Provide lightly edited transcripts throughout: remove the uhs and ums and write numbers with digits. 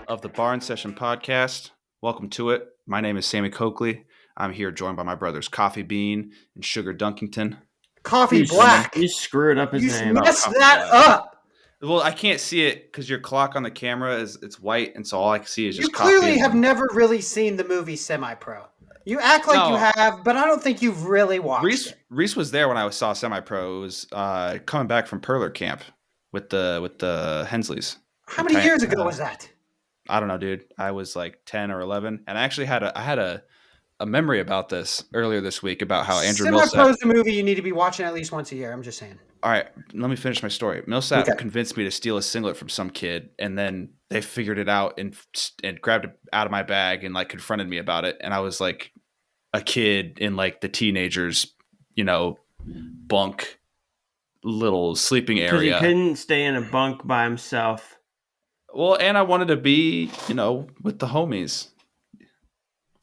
of the Barn Session podcast. Welcome to it. My name is Sammy Coakley. I'm here joined by my brothers Coffee Bean and Sugar Dunkington. Coffee Black. You screwed up his name. Messed that up. Well, I can't see it because your clock on the camera it's white, and so all I can see is just You coffee. You clearly have never really seen the movie Semi-Pro. You act like you have, but I don't think you've really watched it. Reese was there when I saw Semi-Pro. It was coming back from Perler camp with the Hensleys. How many years ago was that? I don't know, dude. I was like 10 or 11, and I actually had a memory about this earlier this week about how Andrew Millsap. Semi-Pro is the movie you need to be watching at least once a year. I'm just saying. All right, let me finish my story. Millsap convinced me to steal a singlet from some kid, and then they figured it out and grabbed it out of my bag and like confronted me about it. And I was like a kid in like the teenagers, bunk little sleeping area. Because he couldn't stay in a bunk by himself. Well, and I wanted to be, with the homies.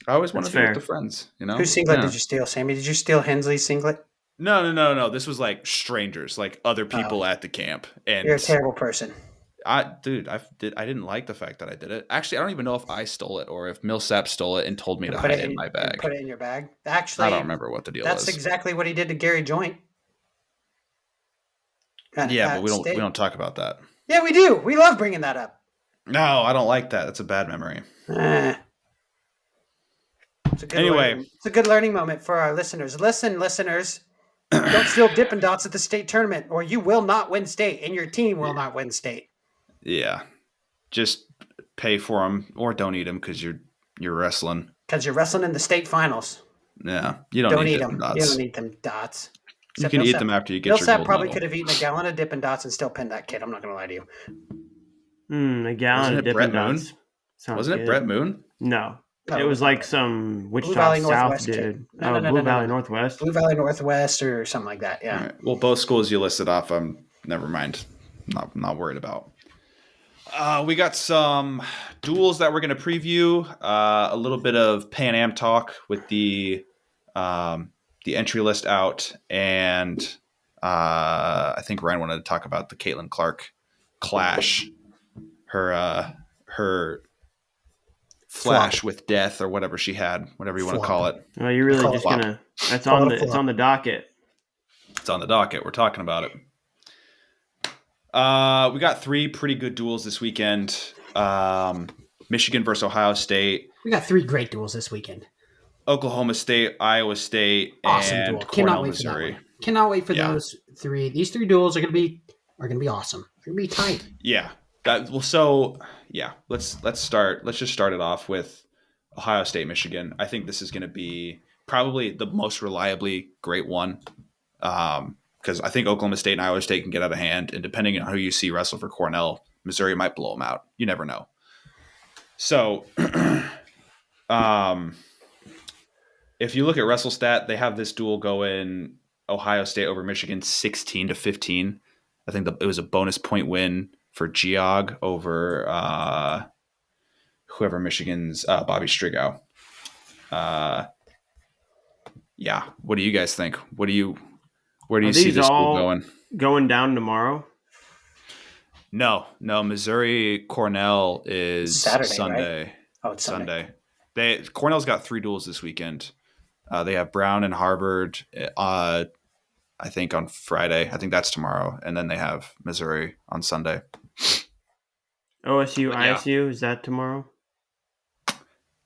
I always wanted to be with the friends, Whose singlet did you steal, Sammy? Did you steal Hensley's singlet? No. This was like strangers, like other people at the camp. And you're a terrible person. I didn't like the fact that I did it. Actually, I don't even know if I stole it or if Millsap stole it and told me to hide it in my bag. Put it in your bag? Actually, I don't remember what the deal was. That's exactly what he did to Gary Joint. But we don't talk about that. Yeah, we do. We love bringing that up. No, I don't like that. That's a bad memory. It's a good learning moment for our listeners. Listen, listeners, don't steal Dippin' Dots at the state tournament, or you will not win state, and your team will not win state. Yeah, just pay for them or don't eat them because you're wrestling. Because you're wrestling in the state finals. Yeah, you don't eat them. You don't eat them dots. You can eat them after you get your gold Millsap probably medal. Could have eaten a gallon of Dippin' Dots and still pinned that kid. I'm not going to lie to you. A gallon of Dippin' Dots. Wasn't it Brett Moon? No. It was like some Wichita Valley South Northwest dude. No, Blue Valley Northwest? Blue Valley Northwest or something like that, yeah. Right. Well, both schools you listed off, never mind. Not worried about. We got some duels that we're going to preview. A little bit of Pam-Am talk with the entry list out. And I think Ryan wanted to talk about the Caitlin Clark clash. Her flash with death or whatever she had, whatever you want to call it. Well, you're really just gonna. It's on the docket. It's on the docket. We're talking about it. We got 3 pretty good duels this weekend. Michigan versus Ohio State. We got 3 great duels this weekend. Oklahoma State, Iowa State, awesome and duel. Cornell, Missouri. Cannot wait for those 3. These 3 duels are gonna be awesome. They're gonna be tight. Yeah. Let's start. Let's just start it off with Ohio State, Michigan. I think this is going to be probably the most reliably great one because I think Oklahoma State and Iowa State can get out of hand, and depending on who you see wrestle for Cornell, Missouri might blow them out. You never know. So, if you look at WrestleStat, they have this duel going Ohio State over Michigan 16-15. I think it was a bonus point win for Geog over whoever Michigan's Bobby Strigow. Yeah. What do you guys think? Where do you see this school going? Going down tomorrow? No. Missouri Cornell is Saturday, Sunday. Right? Oh, it's Sunday. Cornell's got 3 duels this weekend. They have Brown and Harvard. I think on Friday. I think that's tomorrow, and then they have Missouri on Sunday. OSU, ISU, is that tomorrow?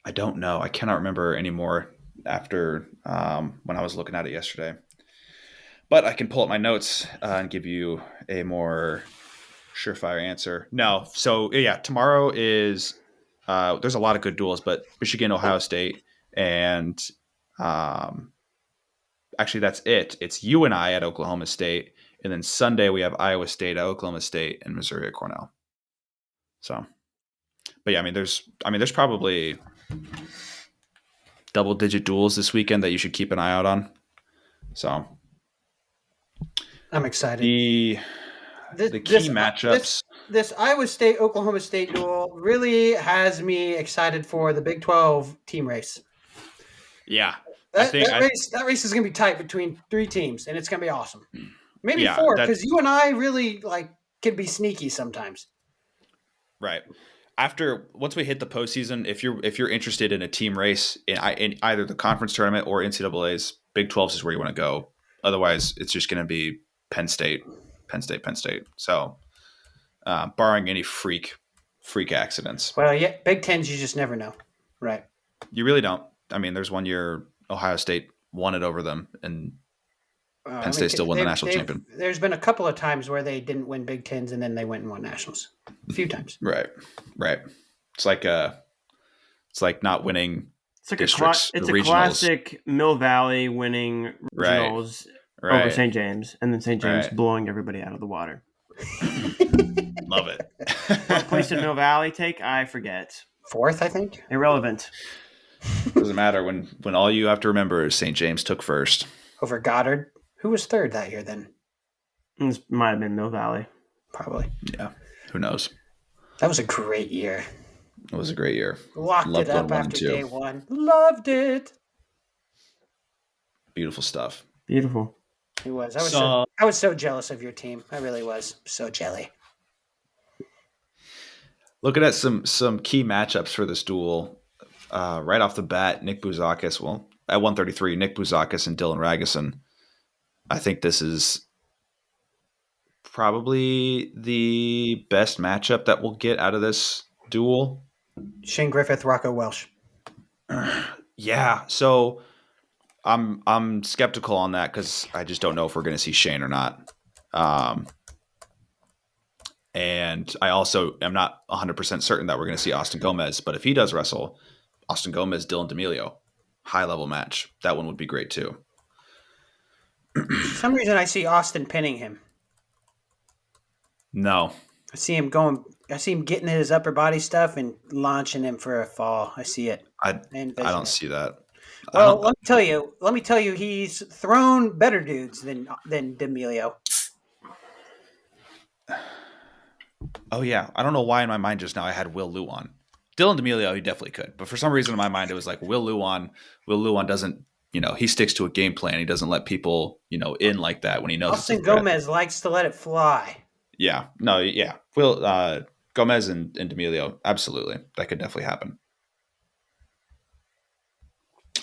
I don't know. I cannot remember anymore after when I was looking at it yesterday. But I can pull up my notes and give you a more surefire answer. No. So, yeah, tomorrow is there's a lot of good duels, but Michigan, Ohio State, and actually that's it. It's you and I at Oklahoma State. And then Sunday we have Iowa State at Oklahoma State and Missouri at Cornell. So, but yeah, there's probably double-digit duels this weekend that you should keep an eye out on. So, I'm excited. The key matchups. This Iowa State Oklahoma State duel really has me excited for the Big 12 team race. Yeah, that race is going to be tight between 3 teams, and it's going to be awesome. Maybe 4, because you and I really can be sneaky sometimes. Right. once we hit the postseason, if you're interested in a team race in either the conference tournament or NCAA's, Big 12s is where you want to go. Otherwise, it's just going to be Penn State. So, barring any freak accidents. Well, yeah, Big Tens, you just never know, right? You really don't. I mean, there's one year Ohio State won it over them, and Penn State still won the national champion. There's been a couple of times where they didn't win Big Tens and then they went and won nationals. A few times. Right. It's like not winning. It's like districts, it's a regionals. Classic Mill Valley winning regionals over St. James, and then St. James blowing everybody out of the water. Love it. What place did Mill Valley take? I forget. 4th, I think. Irrelevant. Doesn't matter when all you have to remember is St. James took first over Goddard. Who was 3rd that year then? This might have been Mill Valley. Probably. Yeah. Who knows? That was a great year. It was a great year. Loved it up after day 1. Loved it. Beautiful stuff. Beautiful. It was. I was so jealous of your team. I really was. So jelly. Looking at some key matchups for this duel, right off the bat, Nick Bouzakis. Well, at 133, Nick Bouzakis and Dylan Ragusin. I think this is probably the best matchup that we'll get out of this duel. Shane Griffith, Rocco Welsh. Yeah, so I'm skeptical on that because I just don't know if we're going to see Shane or not. And I also am not 100% certain that we're going to see Austin Gomez. But if he does wrestle, Austin Gomez, Dylan D'Amelio, high-level match. That one would be great too. For some reason, I see Austin pinning him. No. I see him getting his upper body stuff and launching him for a fall. I see it. I don't see that. Well, let me tell you, he's thrown better dudes than D'Amelio. Oh yeah, I don't know why in my mind just now I had Will Luan. Dylan D'Amelio, he definitely could, but for some reason in my mind it was like Will Luan. Will Luan doesn't, he sticks to a game plan. He doesn't let people, in like that when he knows. Austin Gomez likes to let it fly. Yeah, no, yeah. Will Gomez and D'Amelio, absolutely, that could definitely happen.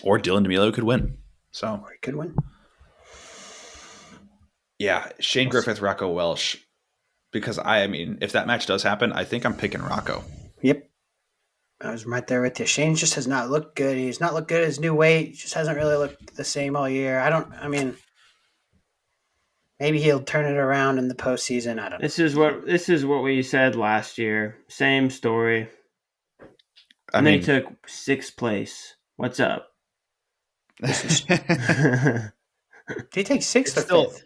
Or Dylan D'Amelio could win. Or he could win. Yeah, Shane Griffith, Rocco Welsh. Because if that match does happen, I think I'm picking Rocco. Yep. I was right there with you. Shane just has not looked good. He's not looked good at his new weight. He just hasn't really looked the same all year. Maybe he'll turn it around in the postseason. I don't know. This is what we said last year. Same story. And they took 6th place. What's up? Did he take 6th or 5th?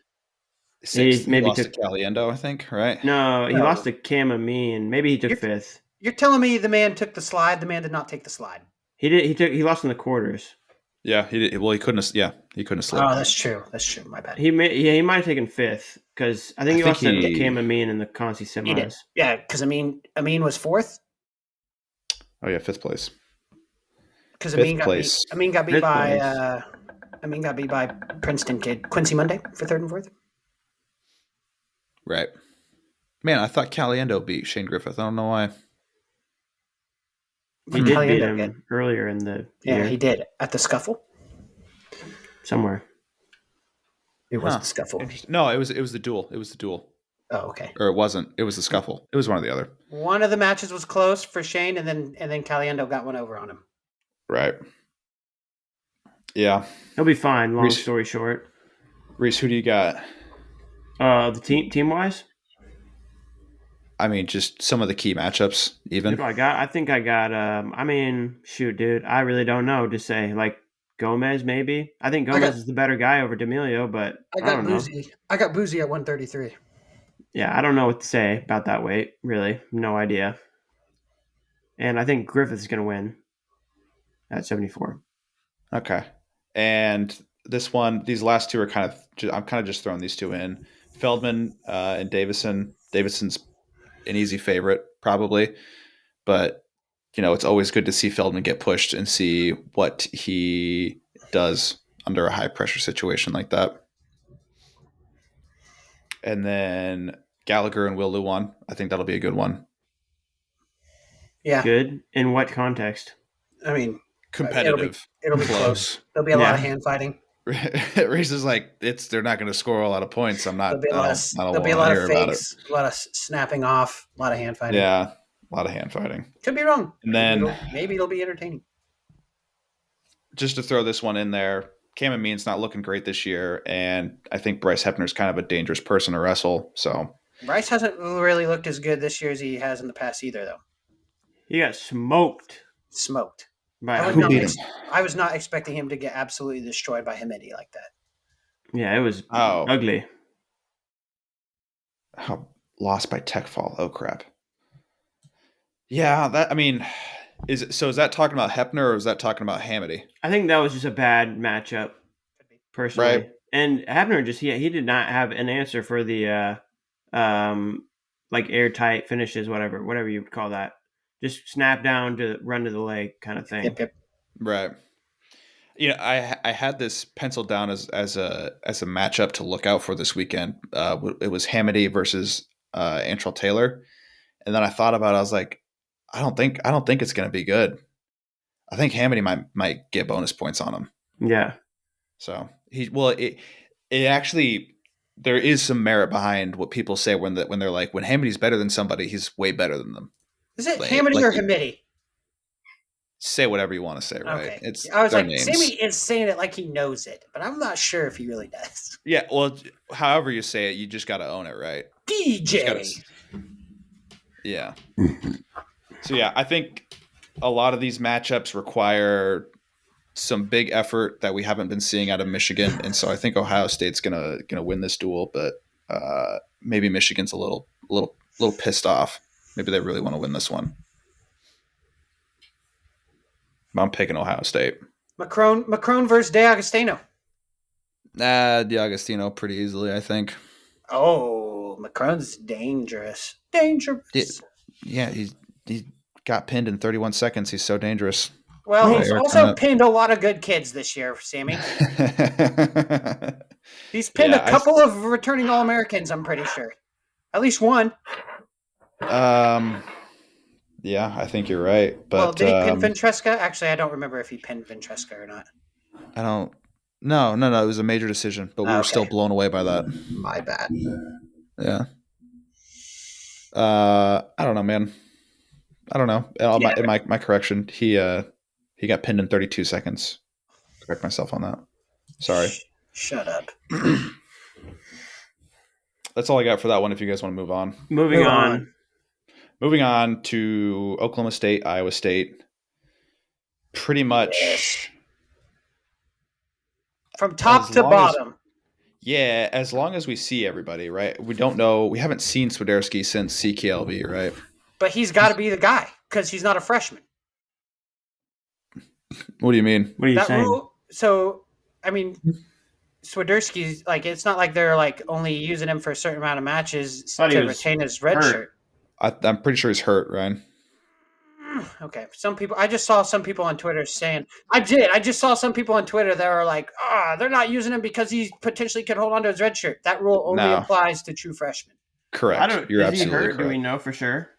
He maybe lost to Caliendo, I think, right? No, he lost to Pam-Am. Maybe he took 5th. You're telling me the man took the slide? The man did not take the slide. He did. He lost in the quarters. Yeah, he did. Well, he couldn't have. Yeah, he couldn't have slipped. Oh, that's true. My bad. He might have taken 5th because I think he lost to Pam-Am in the Conci semis. He did. Yeah, because Amin was 4th. Oh yeah, 5th place. Because Amin got beat by Princeton kid Quincy Monday for 3rd and 4th. Right. Man, I thought Caliendo beat Shane Griffith. I don't know why. He did beat him earlier in the year. He did. At the scuffle? Somewhere. It was the scuffle. No, it was the duel. It was the duel. Oh, okay. Or it wasn't. It was the scuffle. It was one or the other. One of the matches was close for Shane, and then Caliendo got one over on him. Right. Yeah. He'll be fine, long story short. Reese, who do you got? The team wise? Just some of the key matchups, even. Who do I got? I think I got shoot, dude. I really don't know to say. Like Gomez, maybe. I think Gomez is the better guy over D'Amelio, but I don't know. I got Boozy at 133. Yeah, I don't know what to say about that weight, really. No idea. And I think Griffith's gonna win at 74. Okay. And these last two are I'm kind of just throwing these two in. Feldman and Davison. Davison's an easy favorite, probably. But, it's always good to see Feldman get pushed and see what he does under a high-pressure situation like that. And then Gallagher and Will Luan. I think that'll be a good one. Yeah. Good. In what context? I mean, Competitive. it'll be close. There'll be a lot of hand fighting. Reese is like, they're not going to score a lot of points. I don't There'll be a want to lot of hear about it. fakes, a lot of snapping off, a lot of hand fighting. Yeah, a lot of hand fighting. Could be wrong. And then maybe it'll be entertaining. Just to throw this one in there, Pam-Am's not looking great this year, and I think Bryce Hepner's kind of a dangerous person to wrestle. So Bryce hasn't really looked as good this year as he has in the past either, though. He got smoked. Who beat him? I was not expecting him to get absolutely destroyed by Hamidi like that. Yeah, it was ugly. Lost by tech fall. Oh crap. Yeah, is that talking about Hepner or is that talking about Hamidi? I think that was just a bad matchup, personally. Right. And Hepner he did not have an answer for the like airtight finishes, whatever you would call that. Just snap down to run to the leg kind of thing. Yep. Right. I had this penciled down as a matchup to look out for this weekend. It was Hamidi versus Antrell Taylor, and then I thought about it. I was like, I don't think it's going to be good. I think Hamidi might get bonus points on him. Yeah. So it actually, there is some merit behind what people say when they're like, when Hamidi's better than somebody, he's way better than them. Is it Hamidi or Hamidi? Say whatever you want to say, right? Okay. It's I was like, names. Sammy is saying it like he knows it, but I'm not sure if he really does. Yeah, well, however you say it, you just got to own it, right? DJ. Yeah. So yeah, I think a lot of these matchups require some big effort that we haven't been seeing out of Michigan, and so I think Ohio State's gonna win this duel, but maybe Michigan's a little pissed off. Maybe they really want to win this one. I'm picking Ohio State. Macron versus DeAgostino. DeAgostino pretty easily, I think. Oh, Macron's dangerous. Dangerous. Yeah, he got pinned in 31 seconds. He's so dangerous. Well, he's also pinned a lot of good kids this year, Sammy. He's pinned a couple of returning All-Americans, I'm pretty sure. At least one. Yeah, I think you're right. But well, did he pin Ventresca? Actually, I don't remember if he pinned Ventresca or not. I don't. No. It was a major decision, but we were still blown away by that. My bad. Yeah. I don't know, man. I don't know. In my correction, he got pinned in 32 seconds. Correct myself on that. Sorry. Shut up. That's all I got for that one. If you guys want to move on. Moving on to Oklahoma State, Iowa State. Pretty much from top to bottom. As long as we see everybody, right? We don't know. We haven't seen Swiderski since CKLV, right? But he's got to be the guy because he's not a freshman. What do you mean? What are you saying? Swiderski's it's not like they're only using him for a certain amount of matches to retain his red shirt. I'm pretty sure he's hurt, Ryan. Okay. I just saw some people on Twitter saying, I just saw some people on Twitter that were like, they're not using him because he potentially could hold on to his red shirt. That rule only applies to true freshmen. Correct. You're absolutely correct. Do we know for sure?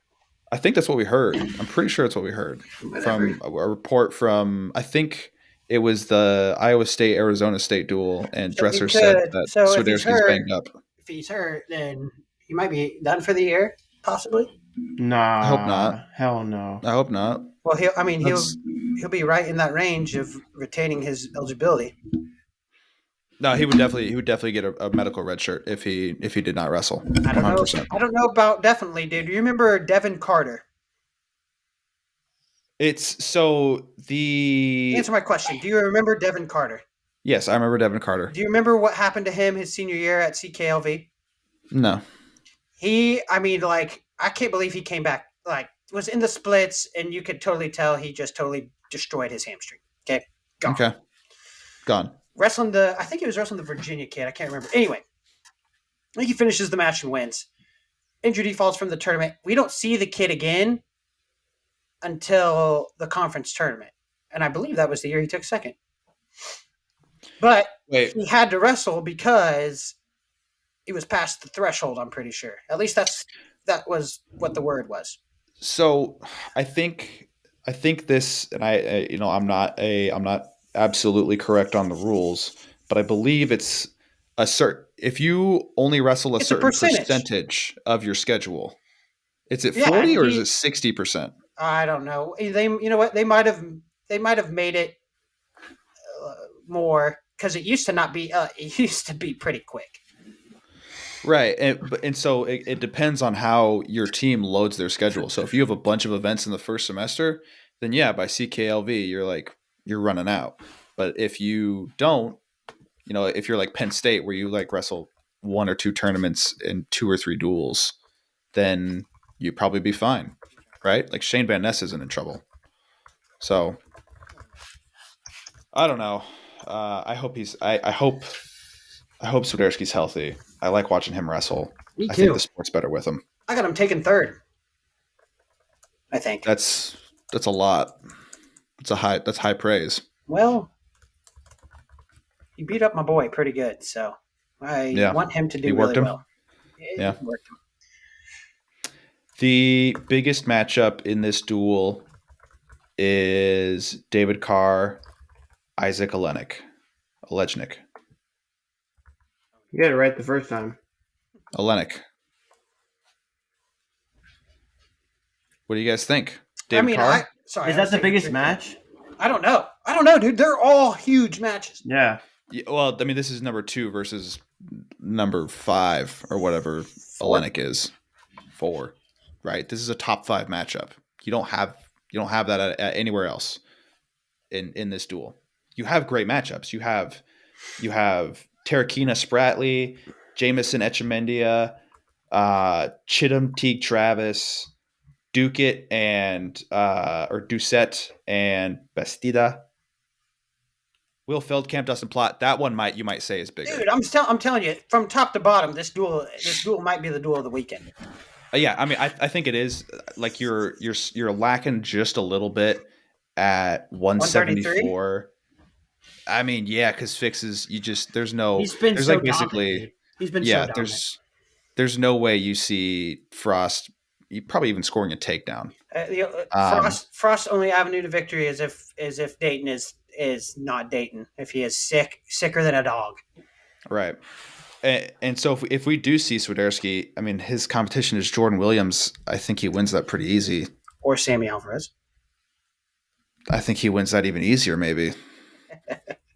I think that's what we heard. I'm pretty sure it's what we heard from a report from, I think it was the Iowa State-Arizona State duel, and Dresser said that Swiderski's banged up. If he's hurt, then he might be done for the year, possibly. Nah, I hope not. Hell no. I hope not. Well, he'll be right in that range of retaining his eligibility. No, he would definitely get a medical red shirt if he did not wrestle. 100%. I don't know about definitely, dude. Do you remember Devin Carter? Answer my question. Do you remember Devin Carter? Yes, I remember Devin Carter. Do you remember what happened to him his senior year at CKLV? No. I can't believe he came back. Was in the splits, and you could totally tell he just totally destroyed his hamstring. Okay, gone. Okay, gone. I think he was wrestling the Virginia kid. I can't remember. Anyway, I think he finishes the match and wins. Injury defaults from the tournament. We don't see the kid again until the conference tournament, and I believe that was the year he took second. But he had to wrestle because he was past the threshold. I'm pretty sure. At least that was what the word was. So I think this, and I'm not absolutely correct on the rules, but I believe it's a certain. If you only wrestle a It's a certain percentage. percentage of your schedule, is it Yeah, and 40 or is it 60%? I don't know. You know what? They might have made it more because it used to not be. It used to be pretty quick. Right, and so it depends on how your team loads their schedule. So if you have a bunch of events in the first semester, then yeah, by CKLV you're running out. But if you don't, if you're like Penn State where you like wrestle one or two tournaments and two or three duels, then you'd probably be fine, right? Like Shane Van Ness isn't in trouble. So I don't know. I hope I hope Swiderski's healthy. I like watching him wrestle. Me I think the too. sport's better with him. I got him taken third. I think. That's a lot. That's high praise. Well, he beat up my boy pretty good, so I Yeah. want him to He do worked really him. well. Yeah. It worked him. The biggest matchup in this duel is David Carr, Isaac Olejnik. You got it right the first time. Olenek. What do you guys think? I David mean, Carr? sorry. Is I was that the taking a biggest drink. match? I don't know. I don't know, dude. They're all huge matches. Yeah. Yeah, well, I mean, this is number 2 versus number 5 or whatever Four. Olenek is. 4, right? This is a top 5 matchup. You don't have that at anywhere else in this duel. You have great matchups. You have Tarakina Spratley, Jamison Echemendia, Chittum Teague Travis, Duquette and or Doucette and Bastida. Will Feldkamp, Dustin Plott. That one you might say is bigger. Dude, I'm telling you, from top to bottom, this duel might be the duel of the weekend. Yeah, I mean, I think it is. Like you're lacking just a little bit at 174. I mean, yeah, because fixes He's been there's so like dominant. basically Dude. He's been so yeah dominant. there's no way you see Frost probably even scoring a takedown. Frost's only avenue to victory is if Dayton is not Dayton. If he is sicker than a dog. Right. And so if we do see Swiderski, I mean, his competition is Jordan Williams. I think he wins that pretty easy. Or Sammy Alvarez. I think he wins that even easier, maybe.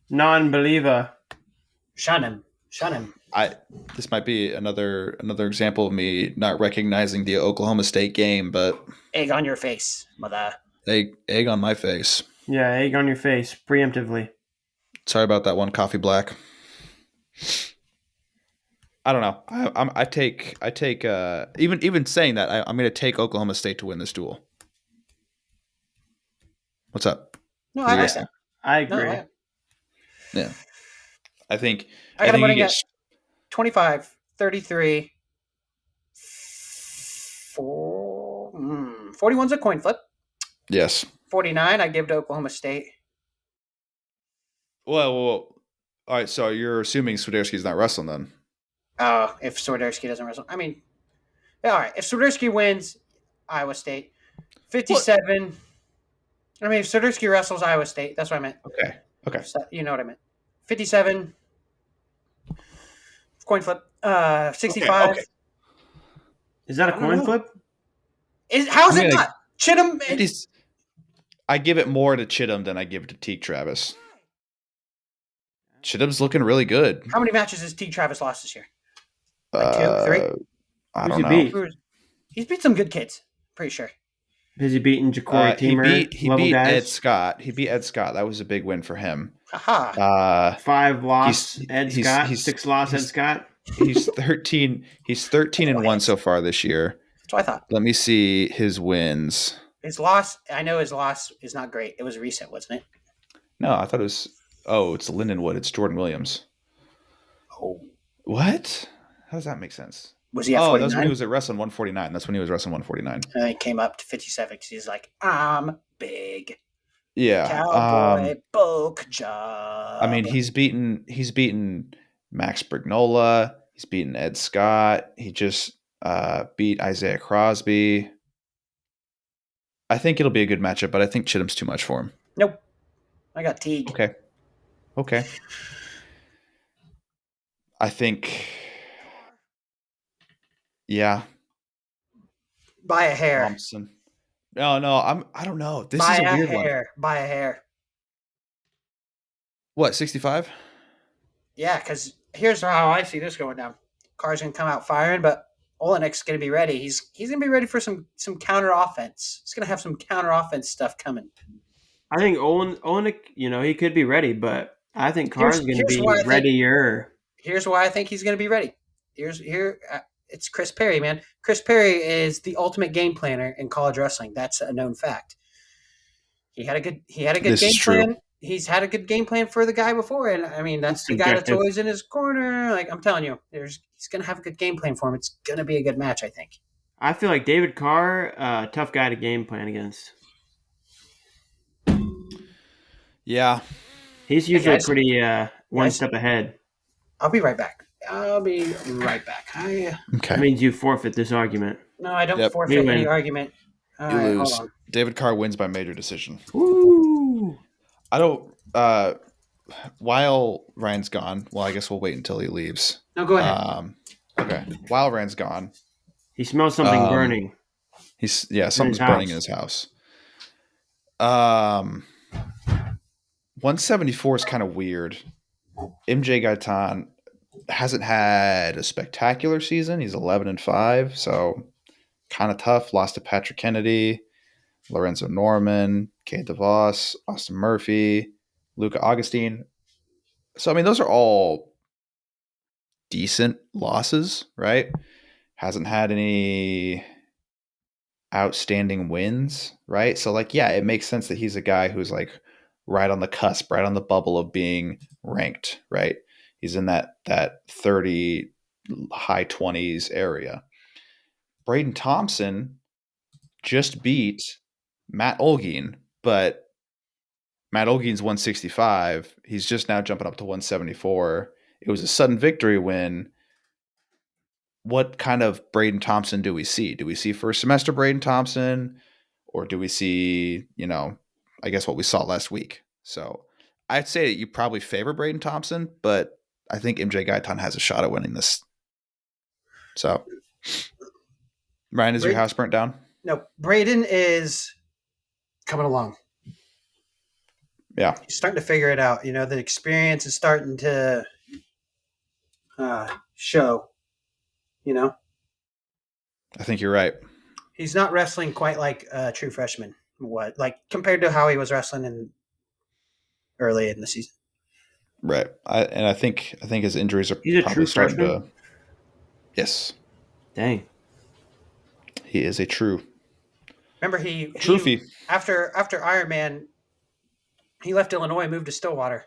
Non-believer. Shun him. This might be another example of me not recognizing the Oklahoma State game, but Egg on your face, mother. egg on my face. Yeah, egg on your face, preemptively. Sorry about that one, Coffee Black. I don't know. I take even saying that I'm going to take Oklahoma State to win this duel. What's up? No, What do I you understand. I agree. No, Yeah, I think I got him you winning get at 25, 33, 41's a coin flip. yes. 49, I give to Oklahoma State. Well, all right. So you're assuming Swiderski's not wrestling then? If Swiderski doesn't wrestle. I mean, yeah, all right. If Swiderski wins, Iowa State. 57. What? I mean, if Swiderski wrestles Iowa State, that's what I meant. Okay. So, you know what I meant. 57. Coin flip. 65. Okay. Is that a coin flip? How is it not? Chittum. I give it more to Chittum than I give to Teague Travis. Chittum's looking really good. How many matches has Teague Travis lost this year? Like 2, 3? I don't know. He's beat some good kids. Pretty sure. Has he beaten Ja'Cory Teamer? He beat Ed Scott. He beat Ed Scott. That was a big win for him. Aha. 5 loss Ed Scott. 6 loss Ed Scott. He's 13. He's 13-1 so far this year. That's what I thought. Let me see his wins. His loss. I know his loss is not great. It was recent, wasn't it? No, I thought it was. Oh, it's Lindenwood. It's Jordan Williams. Oh. What? How does that make sense? Was he at 49? That's when he was at wrestling 149. That's when he was wrestling 149. And then he came up to 57 because he's like, I'm big. Yeah. Cowboy bulk job. I mean, he's beaten Max Brignola. He's beaten Ed Scott. He just beat Isaiah Crosby. I think it'll be a good matchup, but I think Chittum's too much for him. Nope. I got Teague. Okay. I think, yeah, By a hair. Thompson. No, I don't know. This By is a a weird one. hair. By a hair. What, 65? Yeah, because here's how I see this going down. Carr's gonna come out firing, but Olenik's gonna be ready. He's gonna be ready for some counter offense. He's gonna have some counter offense stuff coming. I think Olenek, he could be ready, but I think Carr's going to Here's be why I think readier. here's why I think he's gonna be ready. It's Chris Perry, man. Chris Perry is the ultimate game planner in college wrestling. That's a known fact. He had a good This is game true. plan. He's had a good game plan for the guy before, and I mean that's the guy that's Subjective. always in his corner. Like I'm telling you, he's gonna have a good game plan for him. It's gonna be a good match, I think. I feel like David Carr, tough guy to game plan against. Yeah. He's usually guys. pretty one Guys. step ahead. I'll be right back. Okay. That means you forfeit this argument. No, I don't Yep. forfeit You any win. argument. All You right, lose. hold on. David Carr wins by major decision. Woo! I don't. While Ryan's gone, well, I guess we'll wait until he leaves. No, go ahead. Okay. While Ryan's gone, He smells something burning. something's burning in his house. 174 is kind of weird. MJ Gaitan hasn't had a spectacular season. He's 11-5, so kind of tough. Lost to Patrick Kennedy, Lorenzo Norman, Kate DeVos, Austin Murphy, Luca Augustine. So, I mean, those are all decent losses, right? Hasn't had any outstanding wins, right? So, like, yeah, it makes sense that he's a guy who's like right on the cusp, right on the bubble of being ranked, right? He's in that 30 high 20s area. Braden Thompson just beat Matt Olguin, but Matt Olguin's 165. He's just now jumping up to 174. It was a sudden victory win. What kind of Braden Thompson do we see? Do we see first semester Braden Thompson, or do we see, I guess what we saw last week? So I'd say that you probably favor Braden Thompson, but I think MJ Gaitan has a shot at winning this. So, Ryan, is your house burnt down? No, Braden is coming along. Yeah. He's starting to figure it out. The experience is starting to show. I think you're right. He's not wrestling quite like a true freshman. Compared to how he was wrestling early in the season. Right. I think his injuries are He's a probably true starting freshman? to. Yes. Dang. He is a true. Remember he after Ironman, he left Illinois and moved to Stillwater.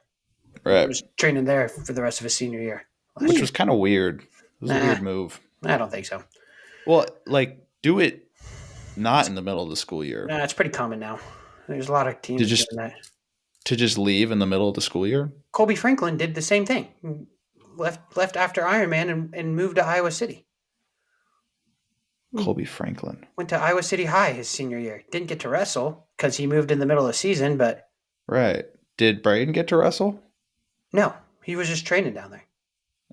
Right. He was training there for the rest of his senior year. Which was kind of weird. It was a weird move. I don't think so. Well, do it not in the middle of the school year. Nah, it's pretty common now. There's a lot of teams doing that. To just leave in the middle of the school year? Colby Franklin did the same thing. Left after Ironman and moved to Iowa City. Colby Franklin. Went to Iowa City High his senior year. Didn't get to wrestle because he moved in the middle of the season, but... Right. Did Braden get to wrestle? No. He was just training down there.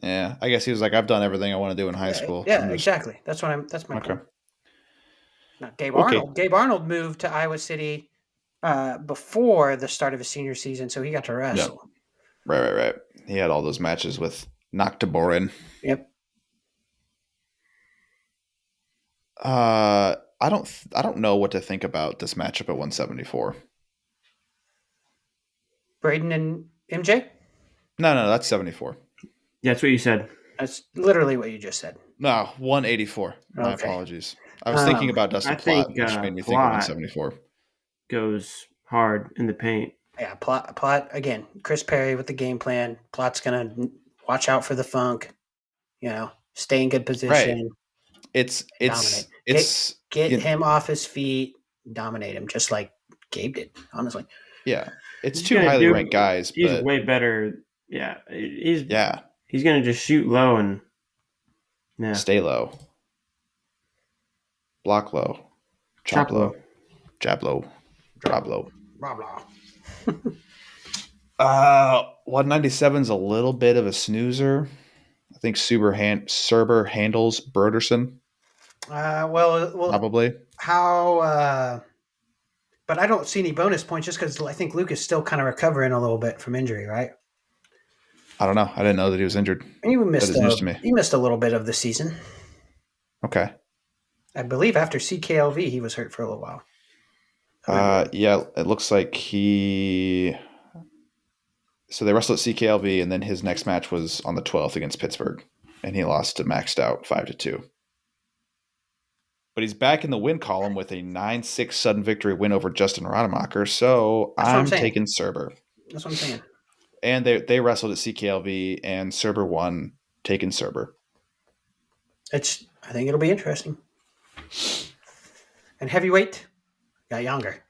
Yeah. I guess he was like, I've done everything I want to do in high school. Yeah, exactly. That's my point. Now, Gabe Arnold moved to Iowa City before the start of his senior season, so he got to wrestle. Yep. Right. He had all those matches with Noctiborin. Yep. I don't know what to think about this matchup at 174. Braden and MJ? No, that's 74. That's what you said. That's literally what you just said. No, 184. My apologies. I was thinking about Dustin Plott, which made me think of 174. Goes hard in the paint. Yeah, Plott again. Chris Perry with the game plan. Plott's gonna watch out for the funk. Stay in good position. Right. It's get him off his feet. Dominate him, just like Gabe did. Honestly. Yeah, it's two highly ranked guys. He's way better. Yeah, he's gonna just shoot low and stay low, block low, chop low. Jablo. Drablo. Blah blah. 197 is a little bit of a snoozer. I think Serber handles Broderson. Well, Probably. how? But I don't see any bonus points just because I think Luke is still kind of recovering a little bit from injury, right? I don't know. I didn't know that he was injured. And he That is news to me. He missed a little bit of the season. Okay. I believe after CKLV he was hurt for a little while. Yeah, it looks like he. So they wrestled at CKLV, and then his next match was on the 12th against Pittsburgh, and he lost to Maxed Out 5-2. But he's back in the win column with a 9-6 sudden victory win over Justin Rademacher. So I'm taking Serber. That's what I'm saying. And they wrestled at CKLV, and Serber won, taking Serber. I think it'll be interesting. And heavyweight, got Younger.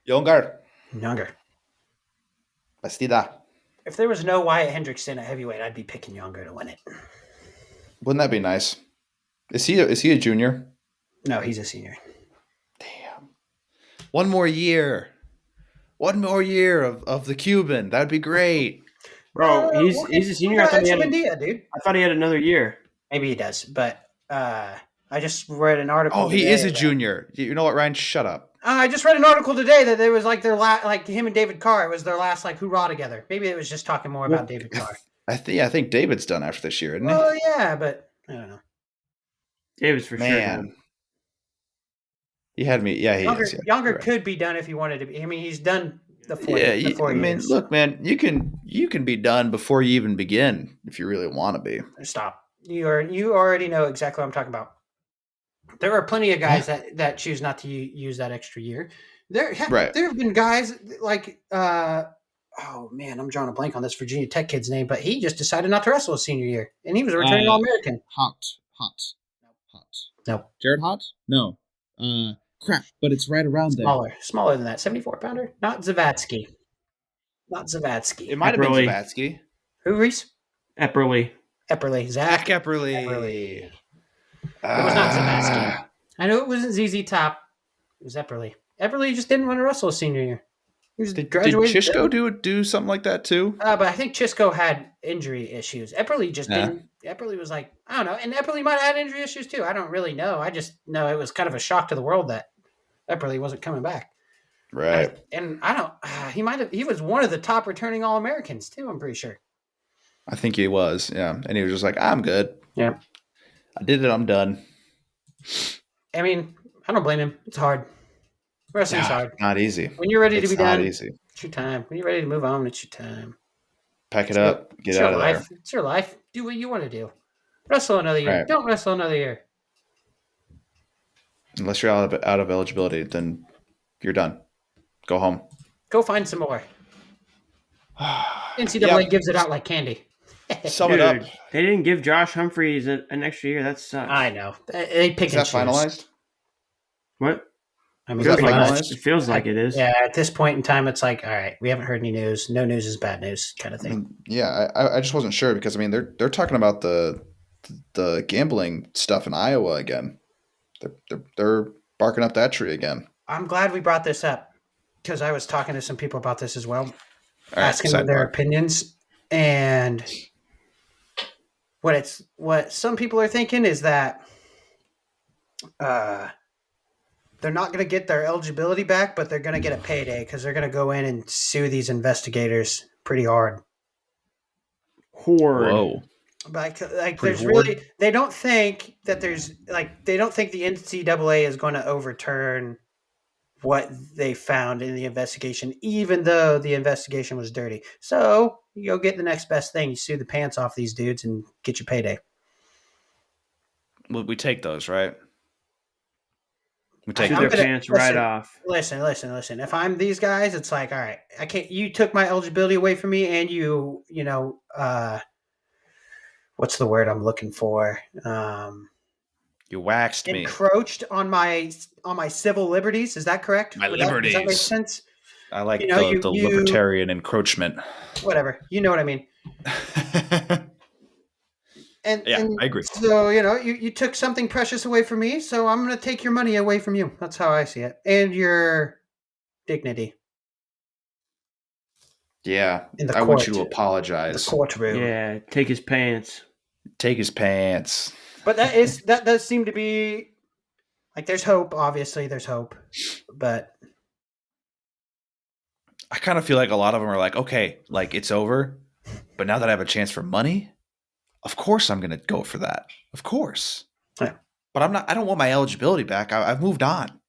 Bastida. If there was no Wyatt Hendrickson at heavyweight, I'd be picking Younger to win it. Wouldn't that be nice? Is he a junior? No, he's a senior. Damn. One more year of the Cuban. That'd be great. Bro, he's a senior. I thought he had another year. Maybe he does, but I just read an article. Oh, he is a junior. You know what, Ryan? Shut up. I just read an article today that there was like their like him and David Carr. It was their last like hoorah together. Maybe it was just talking more about David Carr. I think David's done after this year, isn't he? Oh yeah, but I don't know. David's for sure. Man. He had me. Yeah, he Younger, is. Yeah, Younger could be done if he wanted to be. I mean, he's done the 4 years. I mean, years. Look, man, you can be done before you even begin if you really want to be. Stop. You already know exactly what I'm talking about. There are plenty of guys that choose not to use that extra year. There have been guys like oh man, I'm drawing a blank on this Virginia Tech kid's name, but he just decided not to wrestle his senior year, and he was a returning All-American. Hot. No. Jared Hot? No. Crap, but it's right around there. Smaller than that, 74-pounder. Not Zavatsky. It might have been Zavatsky. Who, Reese? Epperly. Zach Epperly. It was not Zavatsky. I know it wasn't ZZ Top. It was Epperly. Epperly just didn't want to wrestle his senior year. Did Chisco do something like that too? But I think Chisco had injury issues. Epperly just didn't. Epperly was like, I don't know. And Epperly might have had injury issues too. I don't really know. I just know it was kind of a shock to the world that Epperly wasn't coming back. Right. And I don't, he was one of the top returning All-Americans too, I'm pretty sure. I think he was, yeah. And he was just like, I'm good. Yeah. I did it, I'm done. I mean, I don't blame him. It's hard. Wrestling's hard. Not easy. When you're ready to be done, easy. It's your time. When you're ready to move on, it's your time. Pack it up. Get out of there. It's your life. Do what you want to do. Wrestle another year. Right. Don't wrestle another year. Unless you're out of eligibility, then you're done. Go home. Go find some more. NCAA gives it out like candy. Sum it up. They didn't give Josh Humphreys an extra year. That sucks. I know. They pick and choose. Is that finalized? What? I mean, it feels like it is. Yeah, at this point in time, it's like, all right, we haven't heard any news. No news is bad news, kind of thing. I mean, yeah, I just wasn't sure because I mean they're talking about the gambling stuff in Iowa again. They're barking up that tree again. I'm glad we brought this up because I was talking to some people about this as well, asking them their opinions, and what some people are thinking is that they're not going to get their eligibility back, but they're going to get a payday because they're going to go in and sue these investigators pretty hard. Whoa. Like there's really, they don't think the NCAA is going to overturn what they found in the investigation, even though the investigation was dirty. So you go get the next best thing. You sue the pants off these dudes and get your payday. Well, we take those, right? We take their pants right off. Listen. If I'm these guys, it's like, all right, I can't. You took my eligibility away from me, and you know, what's the word I'm looking for? You waxed me. Encroached on my civil liberties. Is that correct? My liberties. Does that make sense? I like the libertarian encroachment. Whatever. You know what I mean. And I agree. So, you took something precious away from me, so I'm going to take your money away from you. That's how I see it. And your dignity Yeah, in the I want you to court. The apologize. courtroom. Yeah, take his pants. Take his pants. But that does seem to be like there's hope. Obviously, there's hope, but I kind of feel like a lot of them are like, okay, like it's over, but now that I have a chance for money, of course I'm going to go for that. Of course. Yeah. But I'm not. I don't want my eligibility back. I've moved on.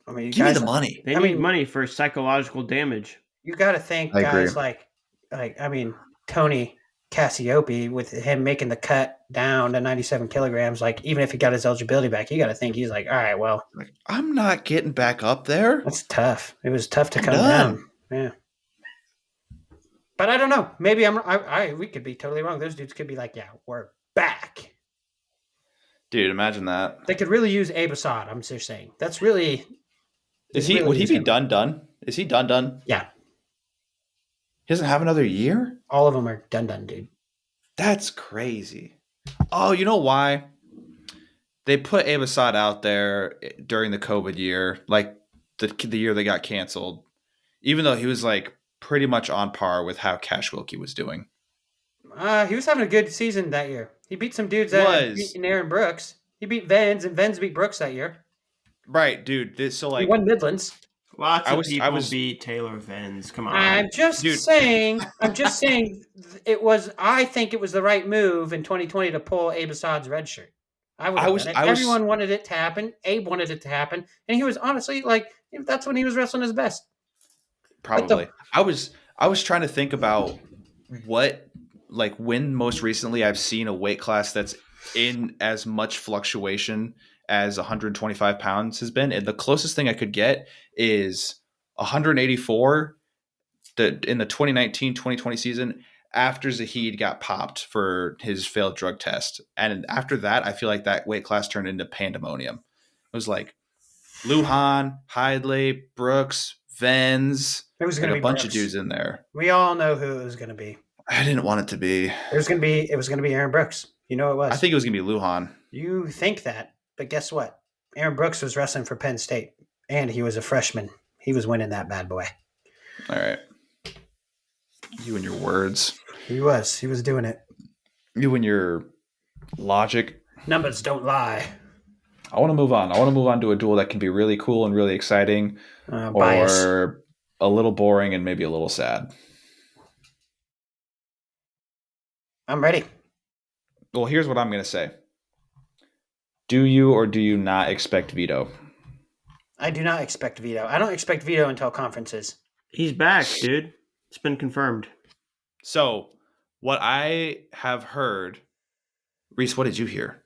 I mean, you Give me guys, the money. They I need mean- money for psychological damage. you got to think, I agree. guys, like I mean, Tony Cassiope with him making the cut down to 97 kilograms. Like, even if he got his eligibility back, you got to think he's like, all right, well, Like, I'm not getting back up there. that's tough. It was tough to I'm come done. down. Yeah. But I don't know. Maybe we could be totally wrong. Those dudes could be like, yeah, we're back. Dude, imagine that. They could really use Abe Assad. I'm just saying. That's really. Is he? really Would he use be him. done? Is he done? Yeah. He doesn't have another year? All of them are done, dude. That's crazy. Oh, you know why? They put Abe Assad out there during the COVID year, like the year they got canceled, even though he was like pretty much on par with how Cash Wilkie was doing. He was having a good season that year. He beat some dudes that Was. beat Aaron Brooks. He beat Vans, and Vans beat Brooks that year. Right, dude. He Like won Midlands. Lots I of was- people beat Taylor Vens. Come on. I'm just Dude. saying. I'm just saying. It was. I think it was the right move in 2020 to pull Abe Assad's red shirt. I would have done it. Everyone wanted it to happen. Abe wanted it to happen, and he was honestly like, that's when he was wrestling his best. probably. I was trying to think about when most recently I've seen a weight class that's in as much fluctuation as 125 pounds has been. And the closest thing I could get is 184 in the 2019-2020 season after Zahid got popped for his failed drug test. And after that, I feel like that weight class turned into pandemonium. It was like Lujan, Hidley, Brooks, Vens. It was going to be a bunch of Brooks. dudes in there. We all know who it was going to be. I didn't want it to be. It was going to be Aaron Brooks. You know it was. I think it was going to be Lujan. You think that, but guess what? Aaron Brooks was wrestling for Penn State, and he was a freshman. He was winning that bad boy. All right. You and your words. He was. He was doing it. You and your logic. Numbers don't lie. I want to move on. I want to move on to a duel that can be really cool and really exciting, Bias. or a little boring and maybe a little sad. I'm ready. Well, here's what I'm going to say. Do you or do you not expect Vito? I do not expect Vito. I don't expect Vito until conferences. He's back, dude. It's been confirmed. So, what I have heard, Reese, what did you hear?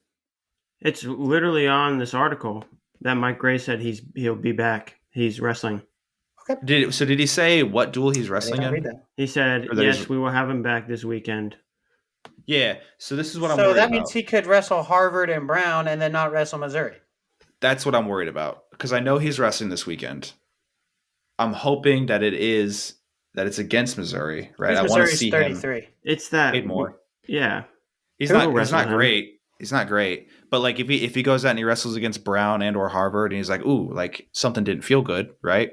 It's literally on this article that Mike Gray said he'll be back. He's wrestling. Did he say what duel he's I wrestling didn't read in? that. He said, Or that yes, is- we will have him back this weekend. Yeah. So this is what I'm So worried that about. means he could wrestle Harvard and Brown and then not wrestle Missouri. That's what I'm worried about because I know he's wrestling this weekend. I'm hoping that it's against Missouri, right? I want to Missouri's see 33. him It's that. paid more. Yeah. He's Who will not. He's wrestle not him? great. He's not great. But like if he goes out and he wrestles against Brown and or Harvard and he's like, ooh, like something didn't feel good, right?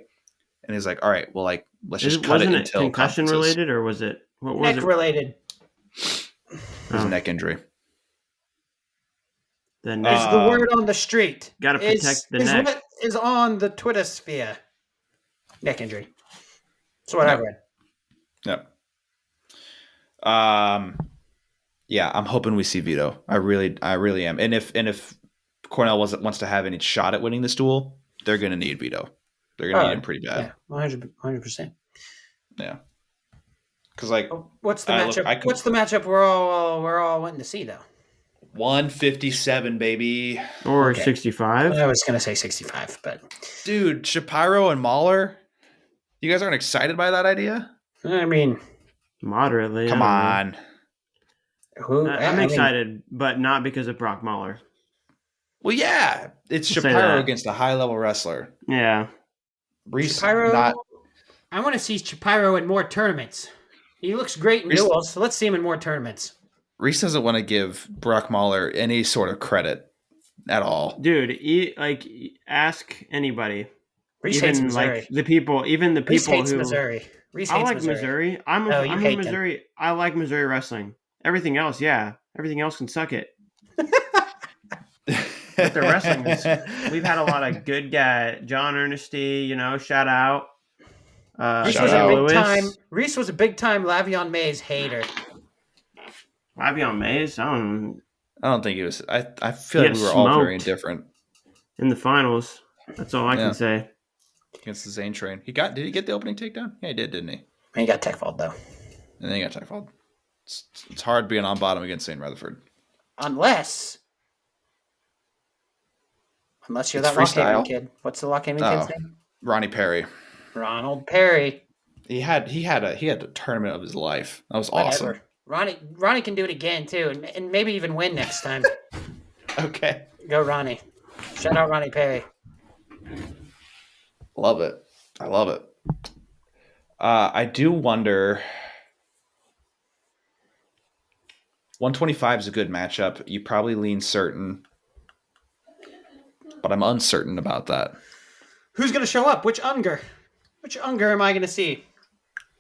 And he's like, all right, well, like let's just cut it Wasn't it until concussion conferences. related, or was it? What was Neck it? related. It was a neck injury. The Is neck. the word on the street. Gotta protect the is neck. what is on the Twitter sphere. Neck injury. That's what I read. Yep. Yeah, I'm hoping we see Vito. I really am. And if Cornell wants to have any shot at winning this duel, they're going to need Vito. They're going to need him pretty bad. Yeah, 100%. Yeah. Because like What's the I matchup? look- I could- What's the matchup we're all wanting to see though? 157, baby, Or Okay. 65. I was gonna say 65, but dude. Shapiro and Mahler. You guys aren't excited by that idea? I mean, Moderately. Come I don't on. who? know. I'm I mean, excited, but not because of Brock Mahler. Well, yeah, it's Say Shapiro that. against a high level wrestler. Yeah. Reese, Shapiro. not I want to see Shapiro in more tournaments. He looks great in Reese- duels, so let's see him in more tournaments. Reese doesn't want to give Brock Mahler any sort of credit at all. Dude, ask anybody. Reese hates even Missouri. like the people Reese hates who Missouri. Reese I hates like Missouri. Missouri. I'm Oh, a, you I'm a hate them. Missouri. I like Missouri wrestling. Everything else, yeah, everything else can suck it. But the wrestling is. We've had a lot of good guy. John Ernesty, shout out. Reese Shout was a Dave out. big Lewis. time. Reese was a big time Lavion Mays hater. Lavion Mays. I don't think he was. I He feel like got we were all very smoked indifferent. in the finals. That's all I Yeah. can say. Against the Zane train. Did he get the opening takedown? Yeah, he did, didn't he? He got tech fault though. And then he got tech fault. It's hard being on bottom against St. Rutherford. Unless you're It's that Lockhaven freestyle. kid. What's the Lockhaven Oh, kid's name? Ronnie Perry. Ronald Perry. He had a tournament of his life. That was awesome. Whatever. Ronnie can do it again too, and maybe even win next time. Okay. Go Ronnie. Shout out Ronnie Perry. Love it. I love it. I do wonder. 125 is a good matchup. You probably lean certain, but I'm uncertain about that. Who's going to show up? Which Unger? Which Unger am I going to see?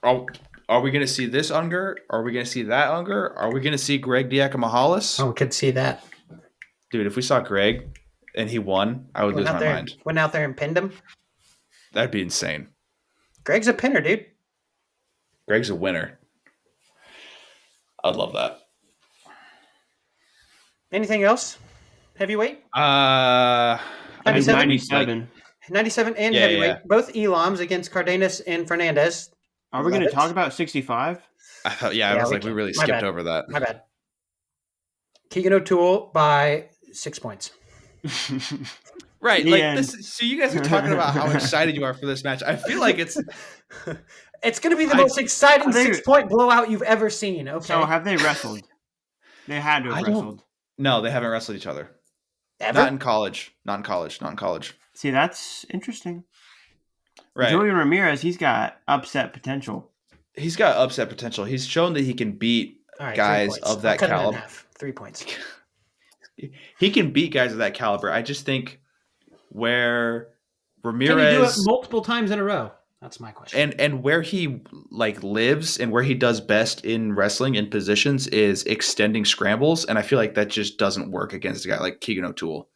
Oh, are we going to see this Unger? Are we going to see that Unger? Are we going to see Greg Diakomahalis? Oh, we could see that. Dude, if we saw Greg and he won, I would lose my mind. Went out there and pinned him. That'd be insane. Greg's a pinner, dude. Greg's a winner. I'd love that. Anything else? Heavyweight? I think 97? 97. 97 and heavyweight. Yeah. Both Elams against Cardenas and Fernandez. Are we going to talk about 65? I thought, I was like, we really skipped over that. My bad. Keegan O'Toole by 6 points. Right. Like this. So you guys are talking about how excited you are for this match. I feel like it's going to be the most exciting 6-point blowout you've ever seen. Okay. So have they wrestled? They had to have wrestled. No, they haven't wrestled each other. Ever? Not in college. See, that's interesting. Right. Julian Ramirez, he's got upset potential. He's shown that he can beat guys of that caliber. 3 points. He can beat guys of that caliber. I just think where Ramirez can he do it multiple times in a row? That's my question. And where he lives and where he does best in wrestling in positions is extending scrambles, and I feel like that just doesn't work against a guy like Keegan O'Toole.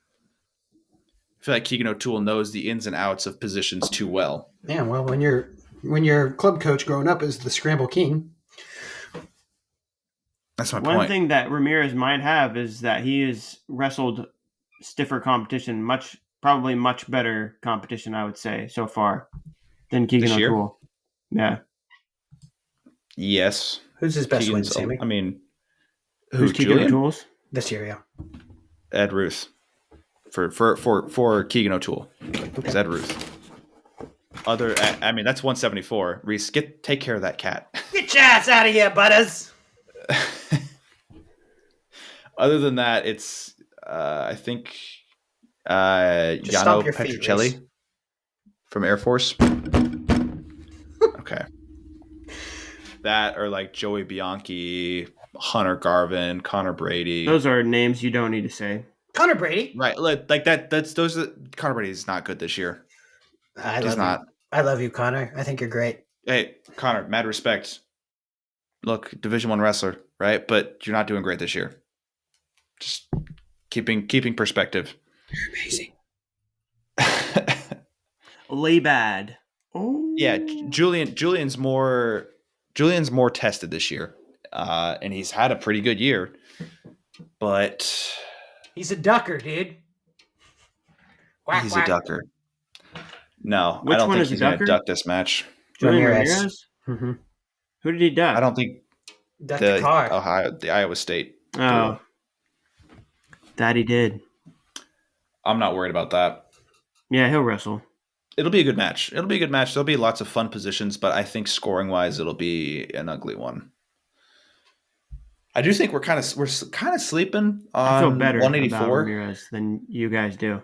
I feel like Keegan O'Toole knows the ins and outs of positions too well. Yeah, well, when your club coach growing up is the scramble king. That's my point. One thing that Ramirez might have is that he has wrestled stiffer competition, probably much better competition, I would say, so far than Keegan O'Toole. Yeah. Yes. Who's his best win, Sammy? I mean, who's Keegan O'Toole's? This year, yeah. Ed Ruth. For Keegan O'Toole. It's Ed Ruth. That's 174. Reese, take care of that cat. Get your ass out of here, butters. Other than that, it's I think Yano Petruccelli from Air Force. Okay. That or like Joey Bianchi, Hunter Garvin, Connor Brady. Those are names you don't need to say. Connor Brady. Right. Like that Connor Brady is not good this year. He's not. I love you, Connor. I think you're great. Hey, Connor, mad respect. Look, Division I wrestler, right? But you're not doing great this year. Just keeping perspective. You're amazing. Lay bad. Oh yeah, Julian's more tested this year, and he's had a pretty good year, but he's a ducker, dude. He's a ducker. No, which I don't one think is he's going to duck this match. Julian Ramirez? Mm-hmm. Who did he duck? I don't think the car. the Iowa State. Oh, that he did. I'm not worried about that. Yeah, he'll wrestle. It'll be a good match. There'll be lots of fun positions, but I think scoring wise, it'll be an ugly one. I do think we're kind of sleeping on I feel better 184 about Ramirez than you guys do.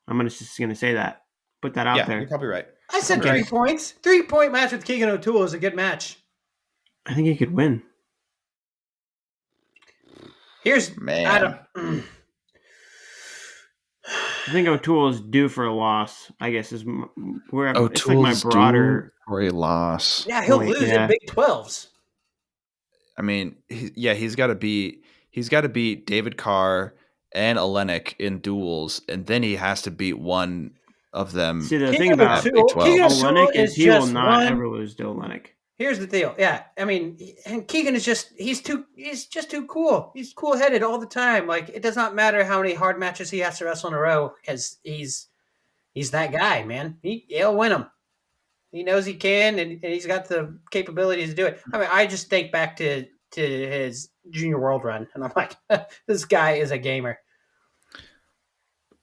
I'm just gonna say that. Put that out there. You're probably right. I said 3 points. 3-point match with Keegan O'Toole is a good match. I think he could win. Here's man. I think O'Toole is due for a loss. I guess is where it's like my O'Toole's due broader for a loss. Yeah, he'll point. lose in Yeah, Big 12s. I mean, he's got to beat David Carr and Olenek in duels, and then he has to beat one of them see the thing Keegan about at Big O'Toole 12. Olenek is is he will just not one. ever lose to Olenek. Here's the deal. Yeah, I mean, and Keegan is he's just too cool. He's cool headed all the time. Like it does not matter how many hard matches he has to wrestle in a row because he's that guy, man. He'll win them. He knows he can, and he's got the capabilities to do it. I mean, I just think back to his junior world run, and I'm like, this guy is a gamer.